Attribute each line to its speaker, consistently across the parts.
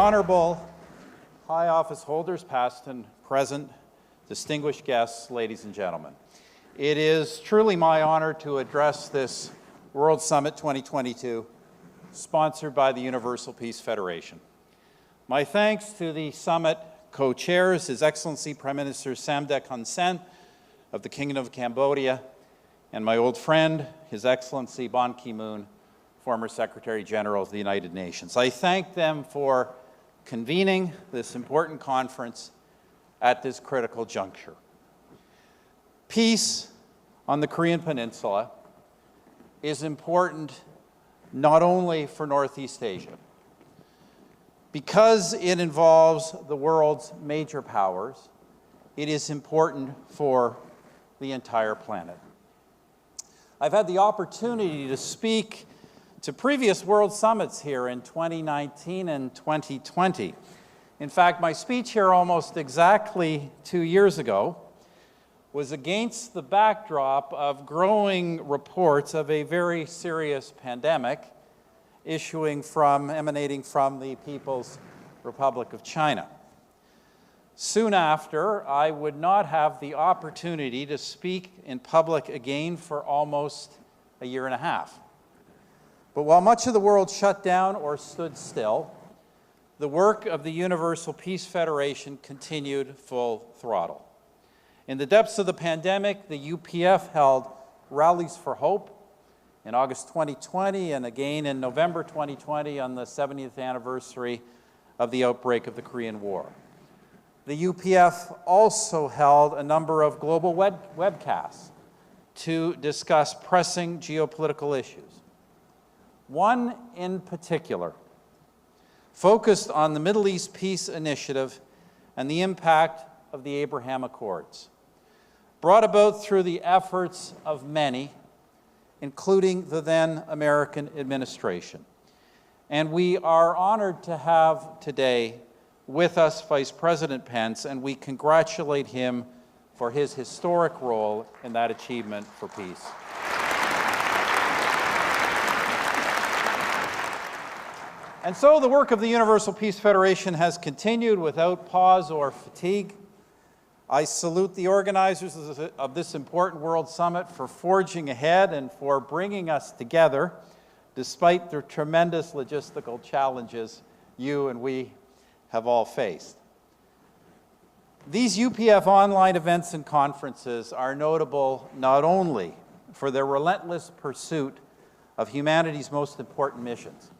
Speaker 1: Honorable High Office holders, past and present, distinguished guests, ladies and gentlemen. It is truly my honor to address this World Summit 2022, sponsored by the Universal Peace Federation. My thanks to the Summit co-chairs, His Excellency Prime Minister Samdech Hun Sen of the Kingdom of Cambodia, and my old friend, His Excellency Ban Ki-moon, former Secretary General of the United Nations. I thank them for convening this important conference at this critical juncture. Peace on the Korean Peninsula is important not only for Northeast Asia, because it involves the world's major powers, it is important for the entire planet. I've had the opportunity to speak to previous World Summits here in 2019 and 2020. In fact, my speech here almost exactly 2 years ago was against the backdrop of growing reports of a very serious pandemic emanating from the People's Republic of China. Soon after, I would not have the opportunity to speak in public again for almost a year and a half. But while much of the world shut down or stood still, the work of the Universal Peace Federation continued full throttle. In the depths of the pandemic, the UPF held rallies for hope in August 2020 and again in November 2020 on the 70th anniversary of the outbreak of the Korean War. The UPF also held a number of global webcasts to discuss pressing geopolitical issues. One in particular focused on the Middle East Peace Initiative and the impact of the Abraham Accords, brought about through the efforts of many, including the then American administration. And we are honored to have today with us Vice President Pence, and we congratulate him for his historic role in that achievement for peace. And so the work of the Universal Peace Federation has continued without pause or fatigue. I salute the organizers of this important World Summit for forging ahead and for bringing us together despite the tremendous logistical challenges you and we have all faced. These UPF online events and conferences are notable not only for their relentless pursuit of humanity's most important missions,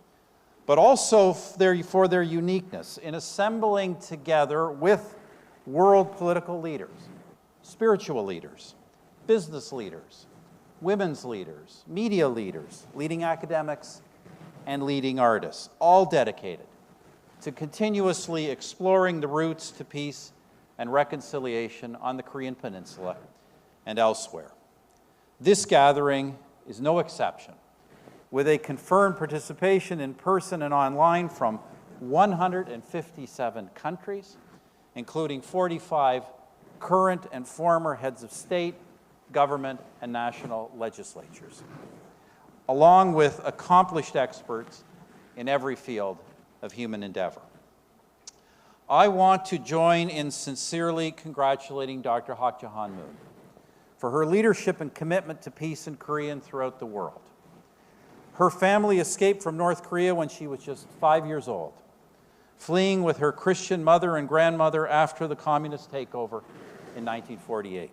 Speaker 1: but also for their uniqueness in assembling together with world political leaders, spiritual leaders, business leaders, women's leaders, media leaders, leading academics, and leading artists, all dedicated to continuously exploring the routes to peace and reconciliation on the Korean Peninsula and elsewhere. This gathering is no exception, with a confirmed participation in person and online from 157 countries, including 45 current and former heads of state, government, and national legislatures, along with accomplished experts in every field of human endeavor. I want to join in sincerely congratulating Dr. Hak Ja Han Moon for her leadership and commitment to peace in Korea and throughout the world. Her family escaped from North Korea when she was just 5 years old, fleeing with her Christian mother and grandmother after the communist takeover in 1948.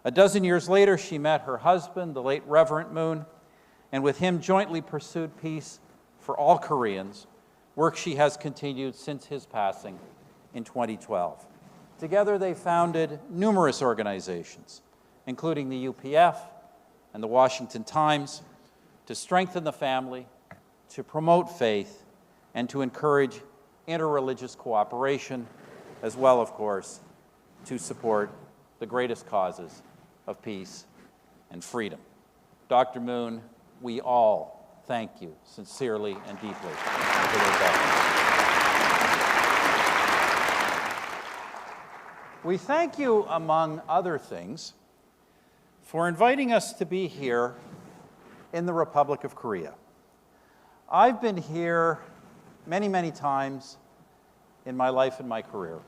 Speaker 1: A dozen years later, she met her husband, the late Reverend Moon, and with him jointly pursued peace for all Koreans, work she has continued since his passing in 2012. Together, they founded numerous organizations, including the UPF and the Washington Times, to strengthen the family, to promote faith, and to encourage interreligious cooperation, as well, of course, to support the greatest causes of peace and freedom. Dr. Moon, we all thank you sincerely and deeply for those efforts. We thank you, among other things, for inviting us to be here in the Republic of Korea. I've been here many, many times in my life and my career.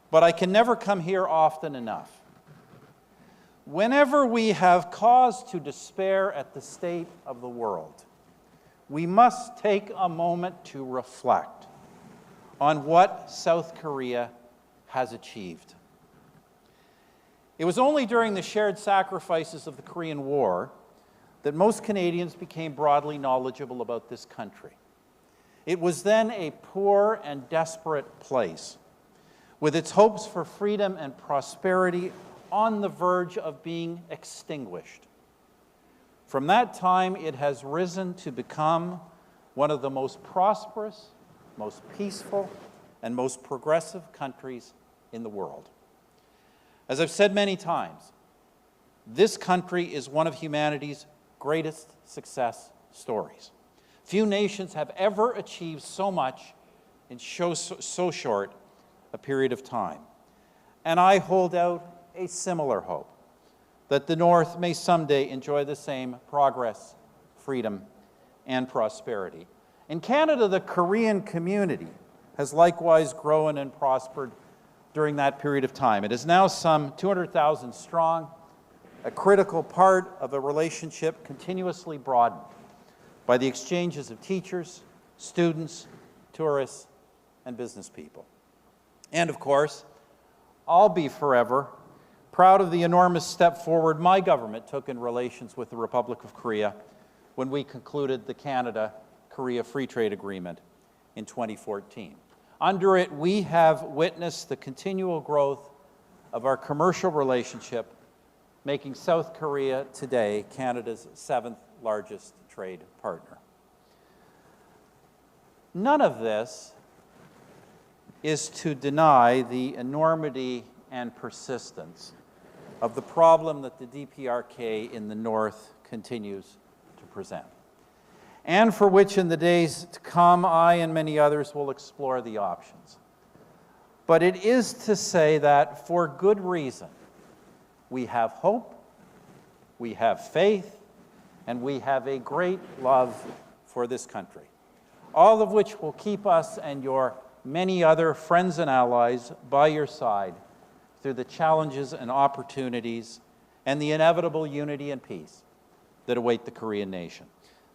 Speaker 1: But I can never come here often enough. Whenever we have cause to despair at the state of the world, we must take a moment to reflect on what South Korea has achieved. It was only during the shared sacrifices of the Korean War that most Canadians became broadly knowledgeable about this country. It was then a poor and desperate place, with its hopes for freedom and prosperity on the verge of being extinguished. From that time, it has risen to become one of the most prosperous, most peaceful, and most progressive countries in the world. As I've said many times, this country is one of humanity's greatest success stories. Few nations have ever achieved so much in so short a period of time. And I hold out a similar hope that the North may someday enjoy the same progress, freedom, and prosperity. In Canada, the Korean community has likewise grown and prospered during that period of time. It is now some 200,000 strong, a critical part of a relationship continuously broadened by the exchanges of teachers, students, tourists, and business people. And of course, I'll be forever proud of the enormous step forward my government took in relations with the Republic of Korea when we concluded the Canada-Korea Free Trade Agreement in 2014. Under it, we have witnessed the continual growth of our commercial relationship, making South Korea today Canada's 7th largest trade partner. None of this is to deny the enormity and persistence of the problem that the DPRK in the North continues to present, and for which in the days to come, I and many others will explore the options. But it is to say that for good reason, we have hope, we have faith, and we have a great love for this country, all of which will keep us and your many other friends and allies by your side through the challenges and opportunities and the inevitable unity and peace that await the Korean nation.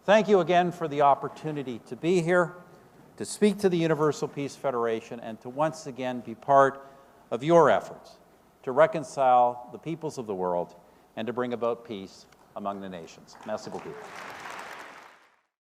Speaker 1: Thank you again for the opportunity to be here, to speak to the Universal Peace Federation, and to once again be part of your efforts to reconcile the peoples of the world and to bring about peace among the nations. Merci beaucoup.